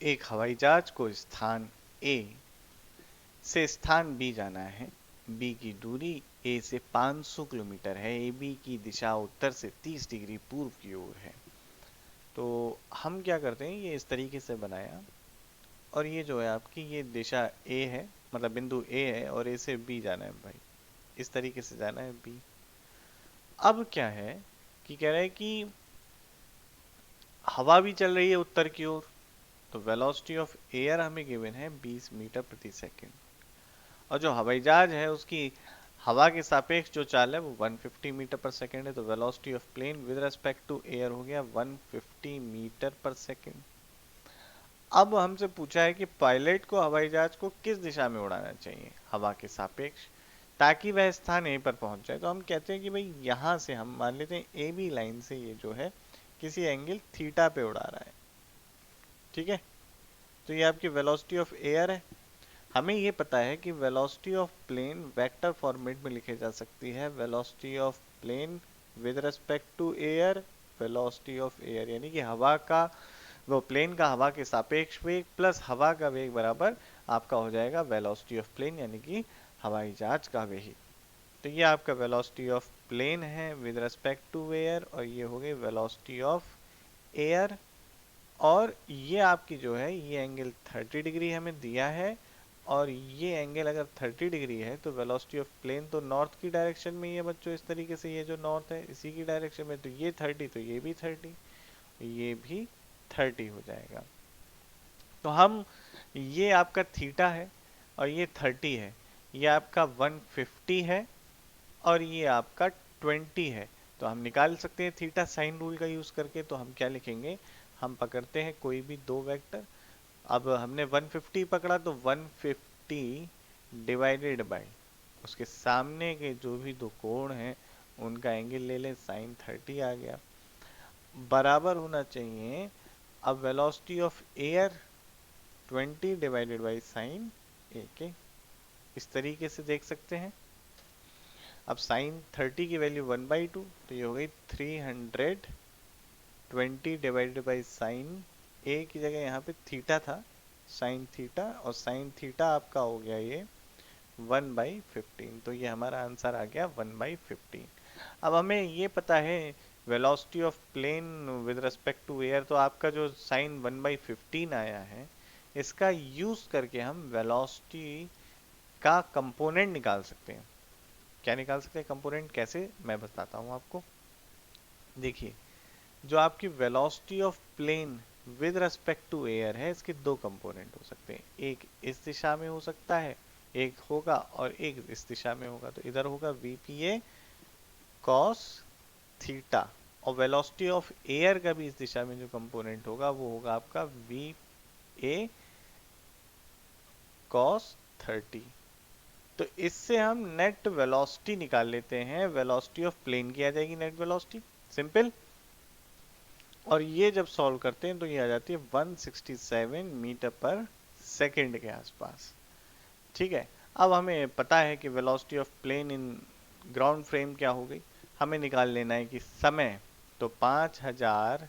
एक हवाई जहाज को स्थान ए से स्थान बी जाना है। बी की दूरी ए से 500 किलोमीटर है। ए बी की दिशा उत्तर से 30 डिग्री पूर्व की ओर है। तो हम क्या करते हैं, ये इस तरीके से बनाया, और ये जो है आपकी ये दिशा ए है, मतलब बिंदु ए है, और ए से बी जाना है भाई, इस तरीके से जाना है बी। अब क्या है कि कह रहा है कि हवा भी चल रही है उत्तर की ओर, तो वेलोसिटी ऑफ एयर हमें गिवन है 20 मीटर प्रति सेकंड। और जो हवाई जहाज है उसकी हवा के सापेक्ष जो चाल है वो 150 मीटर पर सेकंड है। तो velocity of plane with respect to air हो गया 150 मीटर पर सेकंड। अब हमसे पूछा है कि पायलट को हवाई जहाज को किस दिशा में उड़ाना चाहिए हवा के सापेक्ष, ताकि वह स्थान ए पर पहुंच जाए। तो हम कहते हैं कि भाई यहां से हम मान लेते हैं ए बी लाइन से ये जो है किसी एंगल थीटा पे उड़ा रहा है। ठीक है, तो ये आपकी वेलोसिटी ऑफ एयर है। हमें ये पता है कि velocity of plane vector format में लिखे जा सकती है, velocity of plane with respect to air, velocity of air, यानी कि हवा का, वो प्लेन का हवा के सापेक्ष वेग प्लस हवा का वेग बराबर आपका हो जाएगा वेलोसिटी ऑफ प्लेन, यानी कि हवाई जहाज का वेग। तो ये आपका वेलोसिटी ऑफ प्लेन है विद रिस्पेक्ट टू एयर, और ये हो गई वेलोसिटी ऑफ एयर। और ये आपकी जो है ये एंगल 30 डिग्री हमें दिया है, और ये एंगल अगर 30 डिग्री है तो वेलोसिटी ऑफ प्लेन तो नॉर्थ की डायरेक्शन में ही है बच्चों, इस तरीके से ये जो नॉर्थ है इसी की डायरेक्शन में, तो ये 30 तो ये भी 30, ये भी 30 हो जाएगा। तो हम, ये आपका थीटा है और ये 30 है, ये आपका 150 है और ये आपका 20 है। तो हम निकाल सकते हैं थीटा साइन रूल का यूज करके। तो हम क्या लिखेंगे, हम पकड़ते हैं कोई भी दो वेक्टर। अब हमने 150 पकड़ा तो 150 डिवाइडेड बाय उसके सामने के जो भी दो कोण हैं उनका एंगल ले लें, साइन 30 आ गया, बराबर होना चाहिए। अब velocity of air 20 divided by sine A K, इस तरीके से देख सकते हैं। अब साइन 30 की वैल्यू 1/2, तो ये हो गई 320 डिवाइडेड बाई साइन ए की जगह यहाँ पे थीटा था, साइन थीटा, और साइन थीटा आपका हो गया ये 1/15। तो ये हमारा आंसर आ गया 1/15। अब हमें ये पता है velocity of plane with respect to air, तो आपका जो साइन 1/15 आया है इसका यूज करके हम वेलोसिटी का कंपोनेंट निकाल सकते हैं। क्या निकाल सकते हैं कंपोनेंट, कैसे, मैं बताता हूँ आपको। देखिए, जो आपकी velocity of plane with respect to air है इसके दो कंपोनेंट हो सकते हैं, एक इस दिशा में हो सकता है, एक होगा, और एक इस दिशा में होगा। तो इधर होगा वीपीए कॉस थीटा, और वेलोसिटी ऑफ एयर का भी इस दिशा में जो कंपोनेंट होगा वो होगा आपका वी ए कॉस 30। तो इससे हम नेट वेलोसिटी निकाल लेते हैं, वेलोसिटी ऑफ प्लेन की आ जाएगी नेट वेलोसिटी, सिंपल। और ये जब सॉल्व करते हैं तो ये आ जाती है 167 मीटर पर सेकंड के आसपास। ठीक है, अब हमें पता है कि velocity of plane in ground frame क्या हो गई, हमें निकाल लेना है कि समय, तो 5000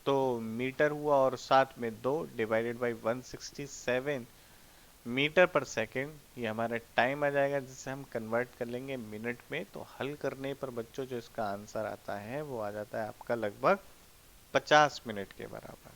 तो मीटर हुआ और साथ में 2 डिवाइडेड बाई 167 मीटर पर सेकेंड, ये हमारा टाइम आ जाएगा जिसे हम कन्वर्ट कर लेंगे मिनट में। तो हल करने पर बच्चों जो इसका आंसर आता है वो आ जाता है आपका लगभग 50 मिनट के बराबर।